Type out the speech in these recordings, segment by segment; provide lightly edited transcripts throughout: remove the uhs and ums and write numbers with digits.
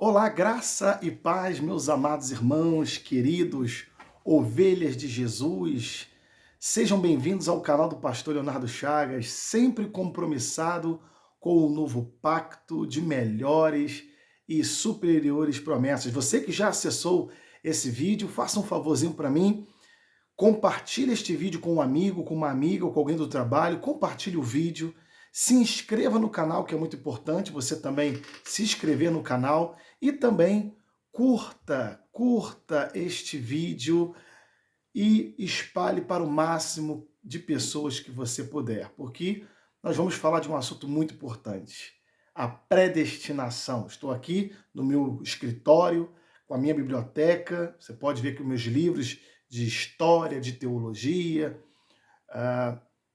Olá, graça e paz, meus amados irmãos, queridos, ovelhas de Jesus. Sejam bem-vindos ao canal do Pastor Leonardo Chagas, sempre compromissado com o novo pacto de melhores e superiores promessas. Você que já acessou esse vídeo, faça um favorzinho para mim, compartilhe este vídeo com um amigo, com uma amiga ou com alguém do trabalho, compartilhe o vídeo, se inscreva no canal, que é muito importante você também se inscrever no canal e também curta este vídeo e espalhe para o máximo de pessoas que você puder, porque nós vamos falar de um assunto muito importante, a predestinação. Estou aqui no meu escritório, com a minha biblioteca, você pode ver que os meus livros de história, de teologia,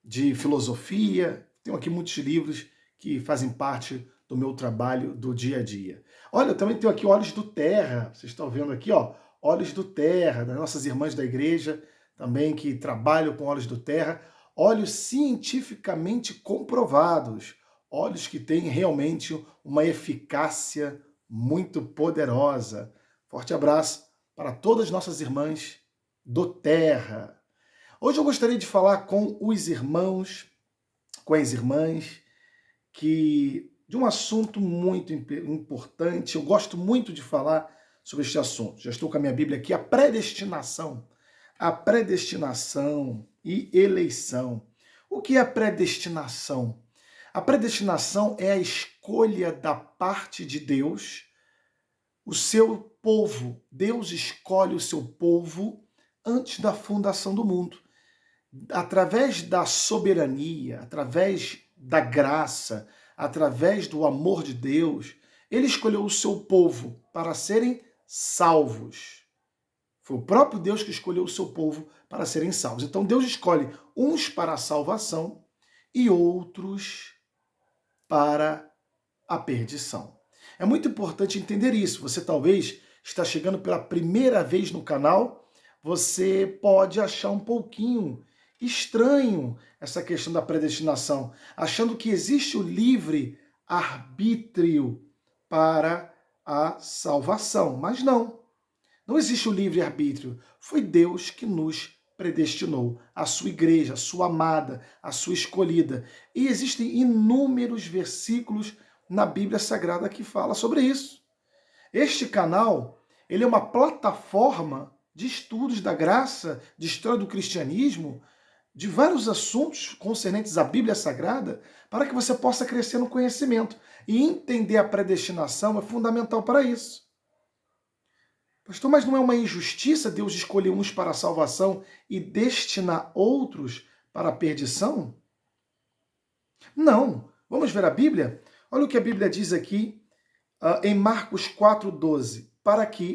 de filosofia, tenho aqui muitos livros que fazem parte do meu trabalho do dia a dia. Olha, eu também tenho aqui Olhos do Terra, vocês estão vendo aqui, ó, Olhos do Terra, das nossas irmãs da igreja, também que trabalham com Olhos do Terra, olhos cientificamente comprovados, olhos que têm realmente uma eficácia muito poderosa. Forte abraço para todas as nossas irmãs do Terra. Hoje eu gostaria de falar com os irmãos, com as irmãs, de um assunto muito importante. Eu gosto muito de falar sobre este assunto. Já estou com a minha Bíblia aqui, a predestinação. A predestinação e eleição. O que é a predestinação? A predestinação é a escolha da parte de Deus, o seu povo. Deus escolhe o seu povo antes da fundação do mundo. Através da soberania, através da graça, através do amor de Deus, ele escolheu o seu povo para serem salvos. Foi o próprio Deus que escolheu o seu povo para serem salvos. Então Deus escolhe uns para a salvação e outros para a perdição. É muito importante entender isso. Você talvez está chegando pela primeira vez no canal, você pode achar um pouquinho estranho essa questão da predestinação, achando que existe o livre arbítrio para a salvação. Mas não, não existe o livre arbítrio. Foi Deus que nos predestinou, a sua igreja, a sua amada, a sua escolhida. E existem inúmeros versículos na Bíblia Sagrada que fala sobre isso. Este canal, ele é uma plataforma de estudos da graça, de história do cristianismo, de vários assuntos concernentes à Bíblia Sagrada, para que você possa crescer no conhecimento. E entender a predestinação é fundamental para isso. Pastor, mas não é uma injustiça Deus escolher uns para a salvação e destinar outros para a perdição? Não. Vamos ver a Bíblia? Olha o que a Bíblia diz aqui em Marcos 4,12.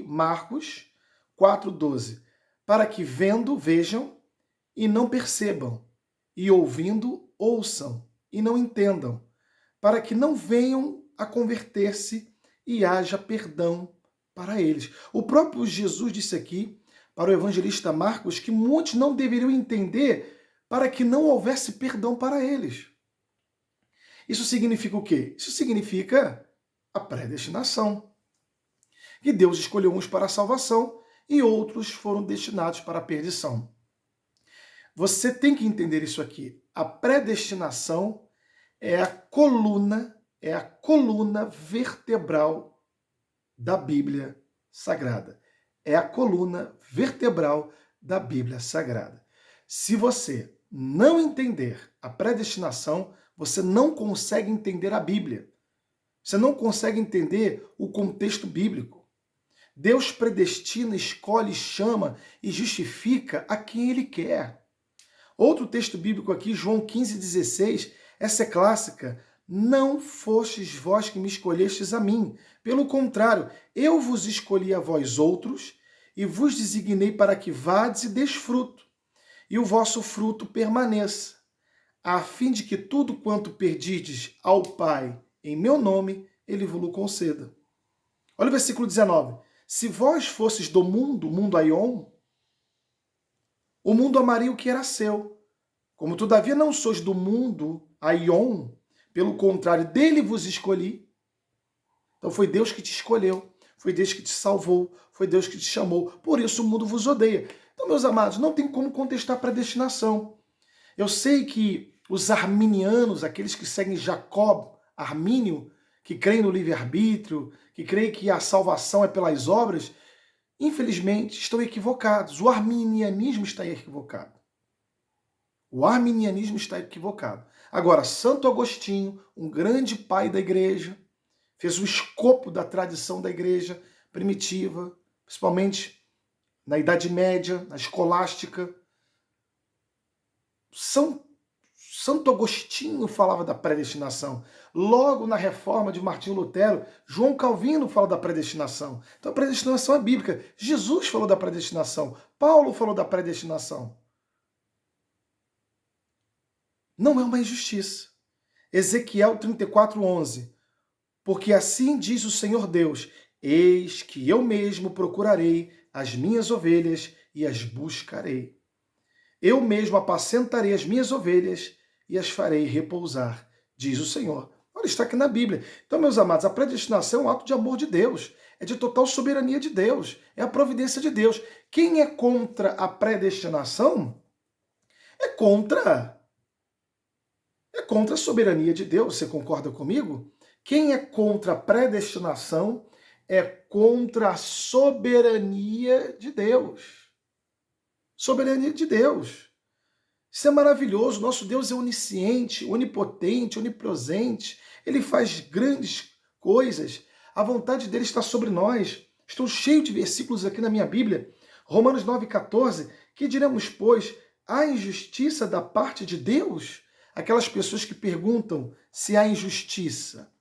Marcos 4,12. Para que vendo, vejam e não percebam, e ouvindo, ouçam e não entendam, para que não venham a converter-se e haja perdão para eles. O próprio Jesus disse aqui para o evangelista Marcos que muitos não deveriam entender para que não houvesse perdão para eles. Isso significa o quê? Isso significa a predestinação. Que Deus escolheu uns para a salvação e outros foram destinados para a perdição. Você tem que entender isso aqui. A predestinação é a coluna vertebral da Bíblia Sagrada. É a coluna vertebral da Bíblia Sagrada. Se você não entender a predestinação, você não consegue entender a Bíblia. Você não consegue entender o contexto bíblico. Deus predestina, escolhe, chama e justifica a quem Ele quer. Outro texto bíblico aqui, João 15,16, essa é clássica. Não fostes vós que me escolhestes a mim. Pelo contrário, eu vos escolhi a vós outros e vos designei para que vades e deis fruto, e o vosso fruto permaneça, a fim de que tudo quanto perdides ao Pai em meu nome, ele vos conceda. Olha o versículo 19. Se vós fosses do mundo, mundo aion, o mundo amaria o que era seu. Como todavia não sois do mundo, aion, pelo contrário, dele vos escolhi. Então foi Deus que te escolheu. foi Deus que te salvou, foi Deus que te chamou. Por isso o mundo vos odeia. Então, meus amados, não tem como contestar a predestinação. Eu sei que os arminianos, aqueles que seguem Jacob Armínio, que creem no livre-arbítrio, que creem que a salvação é pelas obras, infelizmente estão equivocados. O arminianismo está equivocado. O arminianismo está equivocado. Agora, Santo Agostinho, um grande pai da igreja, fez o escopo da tradição da igreja primitiva, principalmente na Idade Média, na escolástica. Santo Agostinho falava da predestinação. Logo na reforma de Martinho Lutero, João Calvino fala da predestinação. Então a predestinação é bíblica. Jesus falou da predestinação. Paulo falou da predestinação. Não é uma injustiça. Ezequiel 34:11. Porque assim diz o Senhor Deus: eis que eu mesmo procurarei as minhas ovelhas e as buscarei. Eu mesmo apacentarei as minhas ovelhas e as farei repousar, diz o Senhor. Olha, está aqui na Bíblia. Então, meus amados, a predestinação é um ato de amor de Deus, é de total soberania de Deus, é a providência de Deus. Quem é contra a predestinação é contra a soberania de Deus. Você concorda comigo? Quem é contra a predestinação é contra a soberania de Deus. Soberania de Deus. Isso é maravilhoso. Nosso Deus é onisciente, onipotente, onipresente. Ele faz grandes coisas. A vontade dele está sobre nós. Estou cheio de versículos aqui na minha Bíblia. Romanos 9,14. Que diremos, pois, há injustiça da parte de Deus? Aquelas pessoas que perguntam se há injustiça.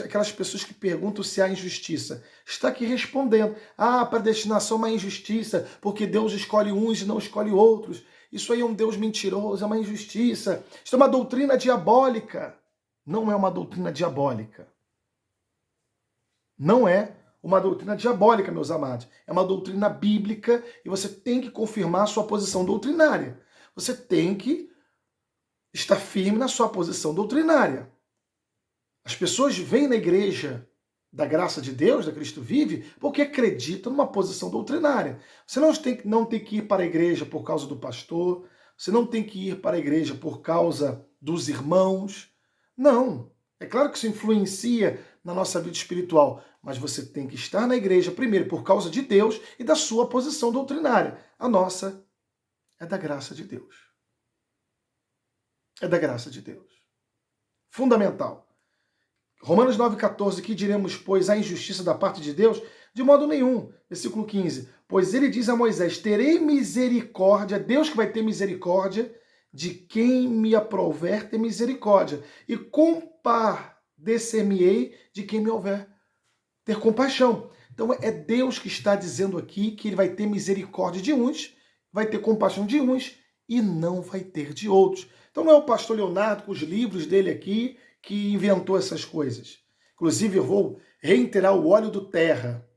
Aquelas pessoas que perguntam se há injustiça. Está aqui respondendo. A predestinação é uma injustiça, porque Deus escolhe uns e não escolhe outros. Isso aí é um Deus mentiroso, é uma injustiça. Isso é uma doutrina diabólica. Não é uma doutrina diabólica. Não é uma doutrina diabólica, meus amados. É uma doutrina bíblica e você tem que confirmar a sua posição doutrinária. Você tem que estar firme na sua posição doutrinária. As pessoas vêm na igreja da graça de Deus, da Cristo Vive, porque acreditam numa posição doutrinária. Você não tem que ir para a igreja por causa do pastor, você não tem que ir para a igreja por causa dos irmãos. Não. É claro que isso influencia na nossa vida espiritual, mas você tem que estar na igreja, primeiro, por causa de Deus e da sua posição doutrinária. A nossa é da graça de Deus. É da graça de Deus. Fundamental. Romanos 9,14, que diremos, pois, a injustiça da parte de Deus? De modo nenhum. Versículo 15. Pois ele diz a Moisés, terei misericórdia, Deus que vai ter misericórdia, de quem me aprouver ter misericórdia. E compadecer-me-ei de quem me houver ter compaixão. Então é Deus que está dizendo aqui que ele vai ter misericórdia de uns, vai ter compaixão de uns e não vai ter de outros. Então não é o pastor Leonardo com os livros dele aqui que inventou essas coisas. Inclusive, eu vou reiterar o óleo do terra.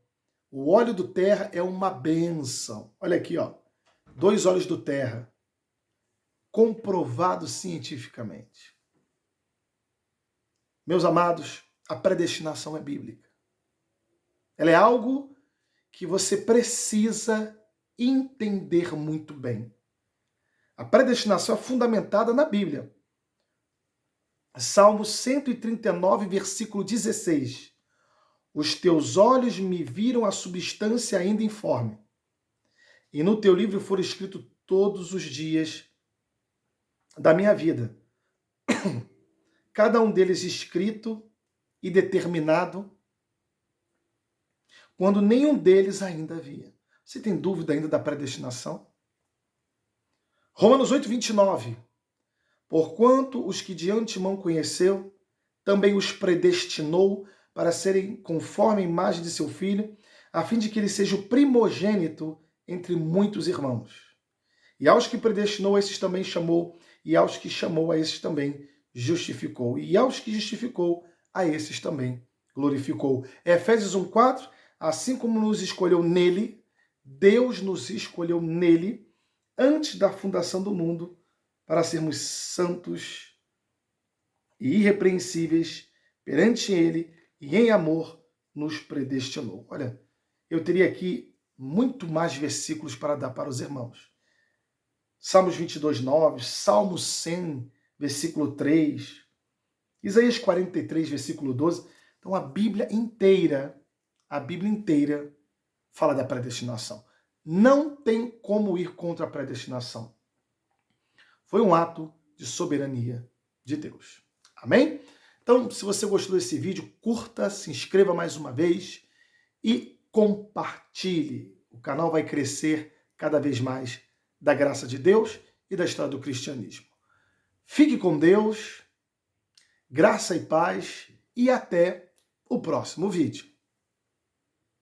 O óleo do terra é uma bênção. Olha aqui, ó. 2 óleos do terra. Comprovado cientificamente. Meus amados, a predestinação é bíblica. Ela é algo que você precisa entender muito bem. A predestinação é fundamentada na Bíblia. Salmo 139, versículo 16. Os teus olhos me viram a substância ainda informe, e no teu livro foram escritos todos os dias da minha vida, cada um deles escrito e determinado, quando nenhum deles ainda havia. Você tem dúvida ainda da predestinação? Romanos 8, 29. Porquanto os que de antemão conheceu, também os predestinou para serem conforme a imagem de seu Filho, a fim de que ele seja o primogênito entre muitos irmãos. E aos que predestinou, esses também chamou, e aos que chamou, a esses também justificou. E aos que justificou, a esses também glorificou. Efésios 1:4, assim como nos escolheu nele, Deus nos escolheu nele, antes da fundação do mundo, para sermos santos e irrepreensíveis perante ele e em amor nos predestinou. Olha, eu teria aqui muito mais versículos para dar para os irmãos. Salmos 22, 9, Salmo 100, versículo 3, Isaías 43, versículo 12. Então a Bíblia inteira fala da predestinação. Não tem como ir contra a predestinação. Foi um ato de soberania de Deus. Amém? Então, se você gostou desse vídeo, curta, se inscreva mais uma vez e compartilhe. O canal vai crescer cada vez mais da graça de Deus e da história do cristianismo. Fique com Deus, graça e paz e até o próximo vídeo.